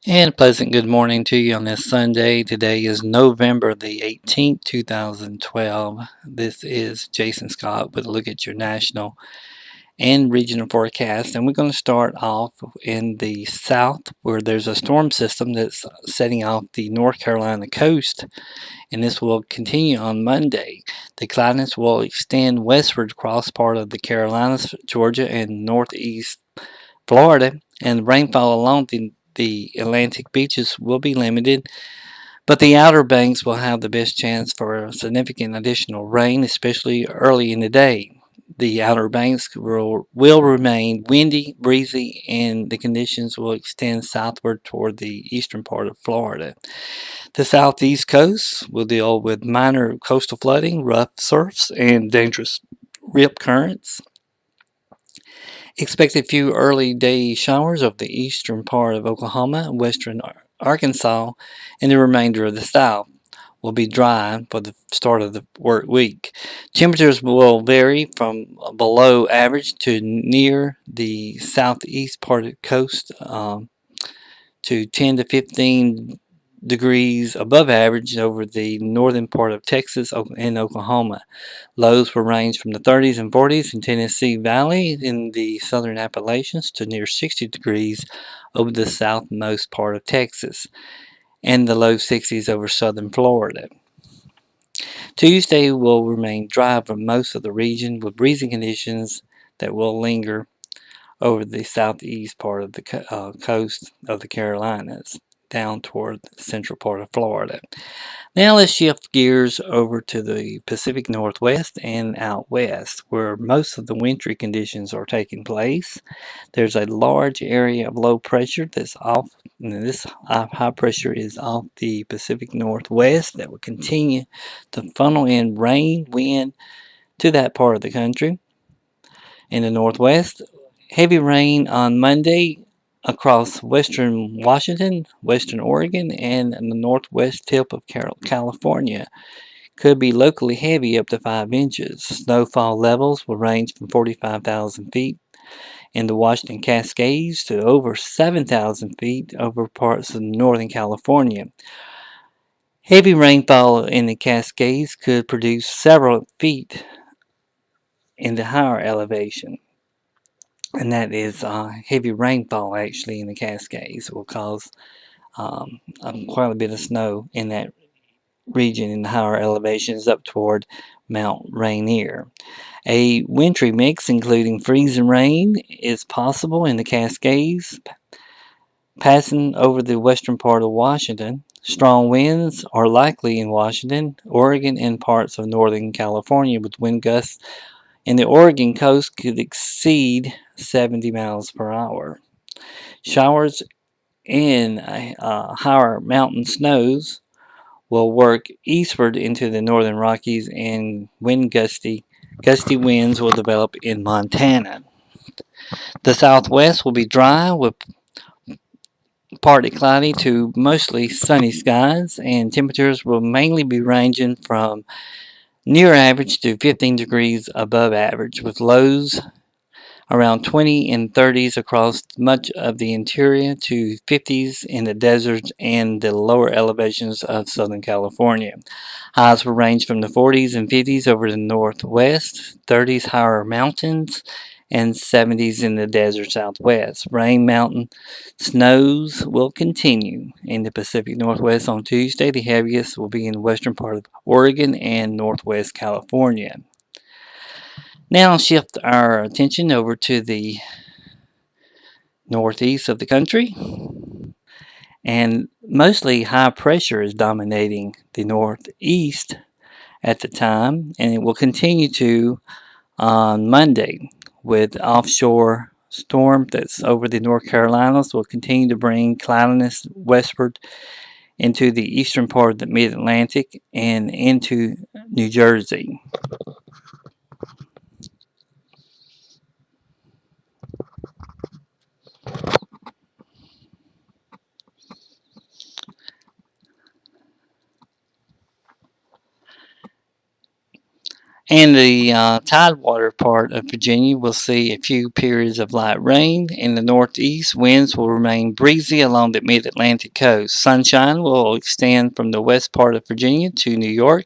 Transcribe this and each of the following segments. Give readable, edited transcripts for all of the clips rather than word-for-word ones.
And a pleasant good morning to you on this Sunday. Today is November the 18th, 2012. This is Jason Scott with a look at your national and regional forecast. And we're going to start off in the south where there's a storm system that's setting off the North Carolina coast. And this will continue on Monday. The cloudiness will extend westward across part of the Carolinas, Georgia, and northeast Florida, and rainfall along the Atlantic beaches will be limited, but the Outer Banks will have the best chance for significant additional rain, especially early in the day. The Outer Banks will remain windy, breezy, and the conditions will extend southward toward the eastern part of Florida. The southeast coast will deal with minor coastal flooding, rough surfs, and dangerous rip currents. Expect a few early day showers over the eastern part of Oklahoma, western Arkansas, and the remainder of the South will be dry for the start of the work week. Temperatures will vary from below average to near the southeast part of the coast to 10 to 15 degrees above average over the northern part of Texas and Oklahoma. Lows will range from the 30s and 40s in Tennessee Valley in the southern Appalachians to near 60 degrees over the southmost part of Texas and the low 60s over southern Florida. Tuesday will remain dry for most of the region with breezy conditions that will linger over the southeast part of the coast of the Carolinas down toward the central part of Florida. Now let's shift gears over to the Pacific Northwest and out west, where most of the wintry conditions are taking place. There's a large area of low pressure that's off, and this high pressure is off the Pacific Northwest that will continue to funnel in rain, wind to that part of the country. In the Northwest, heavy rain on Monday across western Washington, western Oregon, and the northwest tip of California. Could be locally heavy up to 5 inches. Snowfall levels will range from 45,000 feet in the Washington Cascades to over 7,000 feet over parts of northern California. Heavy rainfall in the Cascades could produce several feet in the higher elevation. And that is heavy rainfall actually in the Cascades will cause quite a bit of snow in that region in the higher elevations up toward Mount Rainier. A wintry mix including freezing rain is possible in the Cascades, passing over the western part of Washington. Strong winds are likely in Washington, Oregon, and parts of northern California, with wind gusts in the Oregon coast could exceed 70 miles per hour. Showers in higher mountain snows will work eastward into the northern Rockies, and gusty winds will develop in Montana. The southwest will be dry with partly cloudy to mostly sunny skies, and temperatures will mainly be ranging from near average to 15 degrees above average, with lows around 20 and 30s across much of the interior to 50s in the deserts and the lower elevations of Southern California. Highs will range from the 40s and 50s over the northwest, 30s higher mountains, and 70s in the desert southwest. Rain mountain snows will continue in the Pacific Northwest on Tuesday. The heaviest will be in the western part of Oregon and northwest California. Now I'll shift our attention over to the northeast of the country, and mostly high pressure is dominating the northeast at the time, and it will continue to on Monday with offshore storm that's over the North Carolinas will continue to bring cloudiness westward into the eastern part of the mid-Atlantic and into New Jersey. In the tidewater part of Virginia, we'll see a few periods of light rain. In the northeast, winds will remain breezy along the mid-Atlantic coast. Sunshine will extend from the west part of Virginia to New York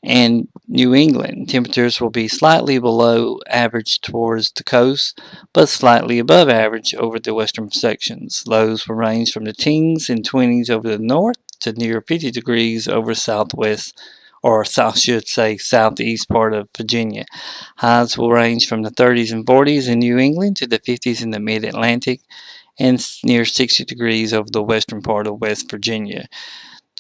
and New England. Temperatures will be slightly below average towards the coast, but slightly above average over the western sections. Lows will range from the teens and 20s over the north to near 50 degrees over southwest, or south should say southeast part of Virginia. Highs will range from the 30s and 40s in New England to the 50s in the mid-Atlantic and near 60 degrees over the western part of West Virginia.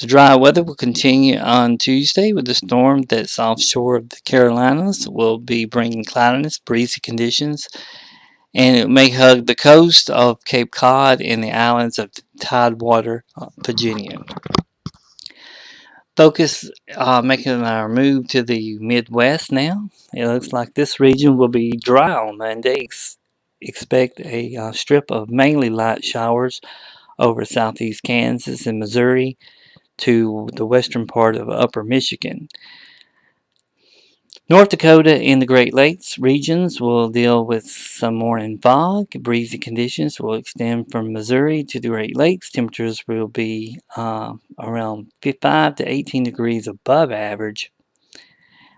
The dry weather will continue on Tuesday with the storm that's offshore of the Carolinas will be bringing cloudiness, breezy conditions, and it may hug the coast of Cape Cod and the islands of Tidewater, Virginia. Focus making our move to the Midwest now. It looks like this region will be dry on Monday. Expect a strip of mainly light showers over southeast Kansas and Missouri to the western part of upper Michigan. North Dakota and the Great Lakes regions will deal with some morning fog. Breezy conditions will extend from Missouri to the Great Lakes. Temperatures will be around 5 to 18 degrees above average,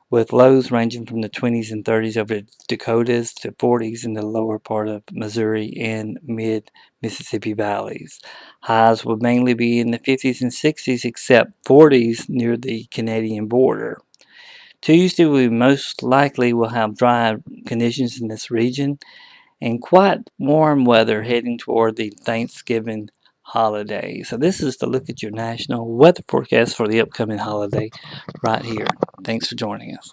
with lows ranging from the 20s and 30s over the Dakotas to 40s in the lower part of Missouri and mid-Mississippi valleys. Highs will mainly be in the 50s and 60s, except 40s near the Canadian border. Tuesday, we most likely will have dry conditions in this region and quite warm weather heading toward the Thanksgiving holiday. So this is to look at your national weather forecast for the upcoming holiday right here. Thanks for joining us.